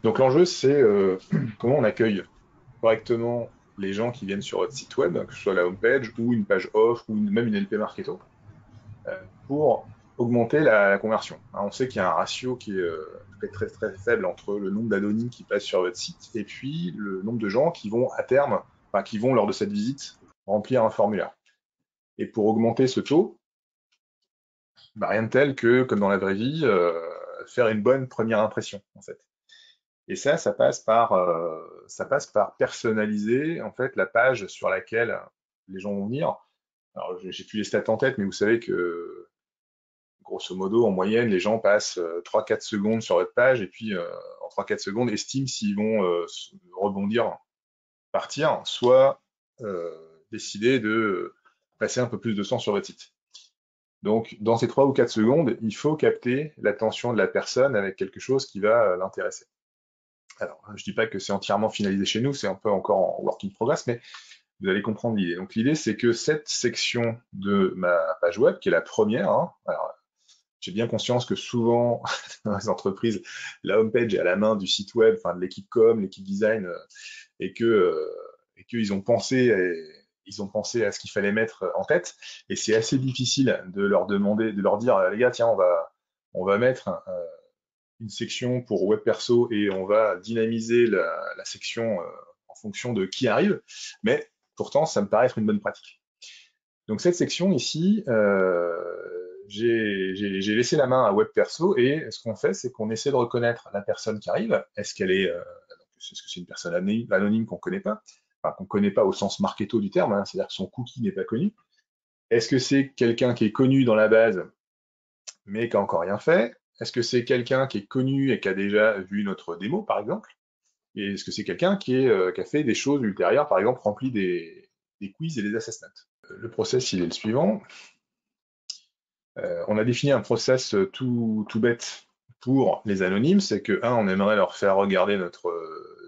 Donc l'enjeu, c'est comment on accueille correctement les gens qui viennent sur votre site web, que ce soit la homepage ou une page off ou même une LP Marketo, pour augmenter la conversion. Hein, on sait qu'il y a un ratio qui est très faible entre le nombre d'anonymes qui passent sur votre site et puis le nombre de gens qui vont à terme, enfin, qui vont lors de cette visite remplir un formulaire. Et pour augmenter ce taux, bah, rien de tel que, comme dans la vraie vie, faire une bonne première impression, en fait. Et ça passe par personnaliser en fait la page sur laquelle les gens vont venir. Alors, j'ai plus les stats en tête, mais vous savez que grosso modo, en moyenne, les gens passent 3-4 secondes sur votre page et puis en 3-4 secondes estiment s'ils vont rebondir, partir, soit euh, décider de passer un peu plus de temps sur votre site. Donc, dans ces 3 ou 4 secondes, il faut capter l'attention de la personne avec quelque chose qui va l'intéresser. Alors, je dis pas que c'est entièrement finalisé chez nous, c'est un peu encore en work in progress, mais vous allez comprendre l'idée. Donc, l'idée, c'est que cette section de ma page web, qui est la première, hein, alors, j'ai bien conscience que souvent, dans les entreprises, la homepage est à la main du site web, enfin de l'équipe com, l'équipe design, et qu'ils ont pensé à ce qu'il fallait mettre en tête. Et c'est assez difficile de leur demander, de leur dire, les gars, tiens, on va mettre une section pour web perso et on va dynamiser la section en fonction de qui arrive. Mais pourtant, ça me paraît être une bonne pratique. Donc cette section ici, j'ai laissé la main à web perso et ce qu'on fait, c'est qu'on essaie de reconnaître la personne qui arrive. Est-ce qu'elle est, est-ce que c'est une personne anonyme qu'on ne connaît pas, enfin qu'on ne connaît pas au sens marketo du terme, hein, c'est-à-dire que son cookie n'est pas connu. Est-ce que c'est quelqu'un qui est connu dans la base mais qui n'a encore rien fait? Est-ce que c'est quelqu'un qui est connu et qui a déjà vu notre démo, par exemple? Et est-ce que c'est quelqu'un qui a fait des choses ultérieures, par exemple rempli des quiz et des assessments? Le process, il est le suivant. On a défini un process tout bête pour les anonymes, c'est que, un, on aimerait leur faire regarder notre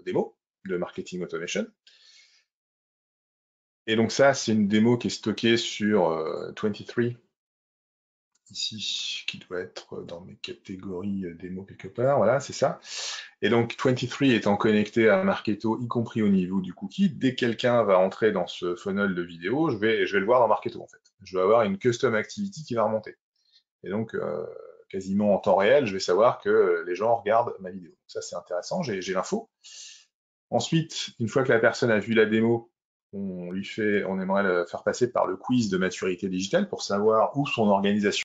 démo de marketing automation. Et donc ça, c'est une démo qui est stockée sur 23, ici, qui doit être dans mes catégories démo quelque part, voilà, c'est ça. Et donc 23 étant connecté à Marketo, y compris au niveau du cookie, dès que quelqu'un va entrer dans ce funnel de vidéo, je vais le voir dans Marketo en fait. Je vais avoir une custom activity qui va remonter. Et donc, quasiment en temps réel, je vais savoir que les gens regardent ma vidéo. Ça, c'est intéressant, j'ai l'info. Ensuite, une fois que la personne a vu la démo, on aimerait le faire passer par le quiz de maturité digitale pour savoir où son organisation